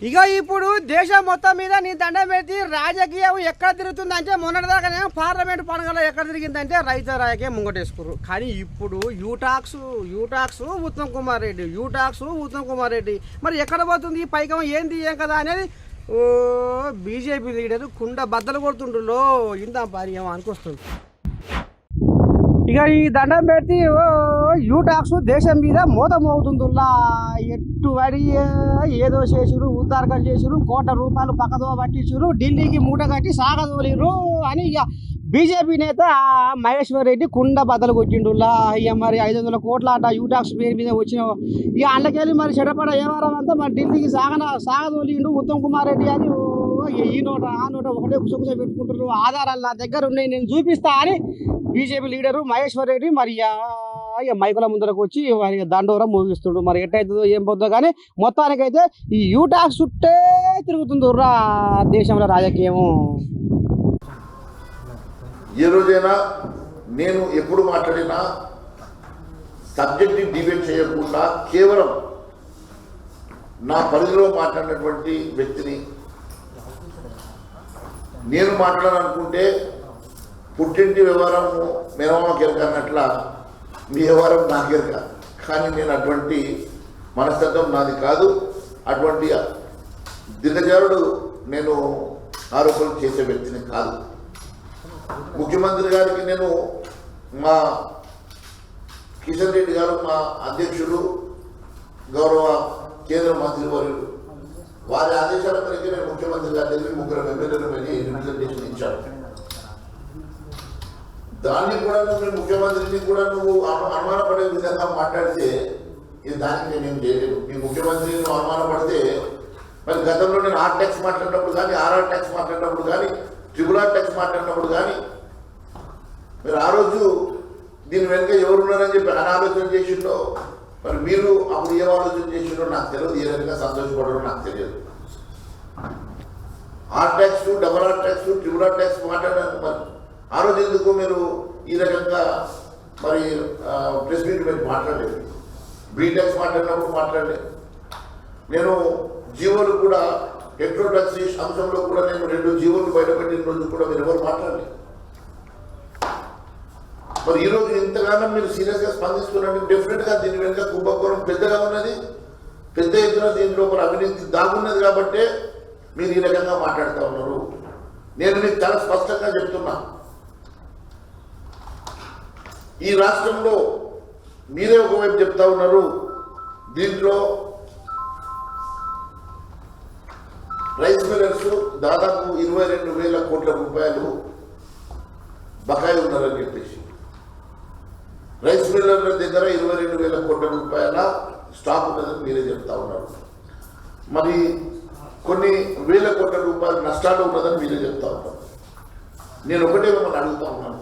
ఇక ఇప్పుడు దేశం మొత్తం మీద నీ దండం పెట్టి రాజకీయం ఎక్కడ తిరుగుతుందంటే మొన్నటిదాకానే పార్లమెంట్ పండుగలో ఎక్కడ తిరిగిందంటే రైతు రాజకీయం ముంగటేసుకురు. కానీ ఇప్పుడు యూటాక్స్ ఉత్తమ్ కుమార్ రెడ్డి మరి ఎక్కడ పోతుంది ఈ పైకం ఏంది ఏం కదా అనేది బీజేపీ లీడర్ కుండ బద్దలు కొడుతుండ్రులో ఇందాం పారి ఏమో అనుకొస్తుంది. ఇక ఈ దండం పెట్టి యూటాక్స్ దేశం మీద మోత మోగుతుందిలా ఎట్టుబడి ఏదో చేసురు ఉద్దారకం చేసురు ₹1 కోట్ల పక్కదో పట్టించురు ఢిల్లీకి మూట కట్టి సాగదోలిరు అని ఇక బీజేపీ నేత మహేశ్వర్ రెడ్డి కుండ బద్దలు కొట్టిండులా. ఇక మరి 500 కోట్ల అంట యూటాక్స్ పేరు మీద వచ్చిన ఇక అందుకెళ్ళి మరి చెడపడ వ్యవహారం అంతా మరి ఢిల్లీకి సాగదోలిండు ఉత్తమ్ కుమార్ రెడ్డి అని ఈ నోట ఆ నోట ఒకటే కుసకుస పెట్టుకుంటారు. ఆధారాలు నా దగ్గర ఉన్నాయి నేను చూపిస్తా అని బీజేపీ లీడరు మహేశ్వర్ రెడ్డి మరి ఇక మైకుల ముందరకు వచ్చి దండోరం మోగిస్తుండ్రు. మరి ఎట్టయితుందో ఏం పోతుందో కానీ మొత్తానికైతే ఈ యూటాక్స్ చుట్టే తిరుగుతుంది దేశంలో రాజకీయము. ఏ రోజైనా నేను ఎప్పుడు మాట్లాడినా సబ్జెక్ట్ని డిబేట్ చేయకుండా కేవలం నా పరిధిలో మాట్లాడినటువంటి వ్యక్తిని నేను మాట్లాడాలనుకుంటే పుట్టింటి వ్యవహారం మెరవమ కెరక అన్నట్ల మీ వ్యవహారం నా కెరక. కానీ నేను అటువంటి మనస్తత్వం నాది కాదు, అటువంటి దిగజారుడు నేను ఆరోపణలు చేసే వ్యక్తిని కాదు. ముఖ్యమంత్రి గారికి నేను మా కిషన్ రెడ్డి గారు మా అధ్యక్షుడు గౌరవ కేంద్ర మంత్రి వర్యులు వారి ఆదేశాల మేరకు నేను ముఖ్యమంత్రి గారి దగ్గర 3 ఎమ్మెల్యేలు వెళ్ళి రిప్రజెంటేషన్ ఇచ్చాను. దాన్ని కూడా నువ్వు ముఖ్యమంత్రిని కూడా నువ్వు అనుమానపడే విధంగా మాట్లాడితే ఇది దానికి నేనేం చేయలేదు. మీ ముఖ్యమంత్రిని నువ్వు అనుమానపడితే మరి గతంలో నేను ఆర్ ట్యాక్స్ మాట్లాడినప్పుడు కానీ ఆర్ఆర్ ట్యాక్స్ మాట్లాడినప్పుడు కానీ ట్రిపుల్ ట్యాక్స్ మాట్లాడినప్పుడు కానీ మీరు ఆ రోజు దీని వెనుక ఎవరున్నారని చెప్పి అనాలోచన చేసిండో మరి మీరు అప్పుడు ఏం ఆలోచన చేసిండో నాకు తెలియదు, ఏ రకంగా సంతోషపడరో నాకు తెలియదు. R tax double R tax triple R tax మాట్లాడారు. మరి ఆ రోజు ఎందుకు మీరు ఈ రకంగా మరి ప్రెస్ మీట్ పెట్టి మాట్లాడలేదు? బీ ట్యాక్స్ మాట్లాడినప్పుడు మాట్లాడలేదు. నేను జీవోలు కూడా పెట్రోల్ ట్యాక్స్ అంశంలో కూడా నేను 2 జీవోలు బయటపెట్టిన రోజు కూడా మీరు ఎవరు మాట్లాడలేదు. మరి ఈరోజు ఇంతగానో మీరు సీరియస్గా స్పందిస్తున్నట్టు డెఫినెట్గా దీని వెనుక కుంభకోణం పెద్దగా ఉన్నది, పెద్ద ఎత్తున దీని లోపల అవినీతి దాగున్నది కాబట్టే మీరు ఈ రకంగా మాట్లాడుతూ ఉన్నారు. నేను మీకు చాలా స్పష్టంగా చెప్తున్నా, ఈ రాష్ట్రంలో మీరే ఒకవైపు చెప్తా ఉన్నారు దీంట్లో రైస్ మిల్లర్స్ దాదాపు 22,000 కోట్ల రూపాయలు బకాయి ఉన్నారని చెప్పేసి, రైస్ మిల్లర్ల దగ్గర 22,000 కోట్ల రూపాయల స్టాక్ ఉన్నదని మీరే చెప్తా ఉన్నారు. మరి కొన్ని వేల కోట్ల రూపాయల నష్టాలు ఉన్నదని మీరే చెప్తా ఉన్నారు. నేను ఒకటే మిమ్మల్ని అడుగుతా ఉన్నాను,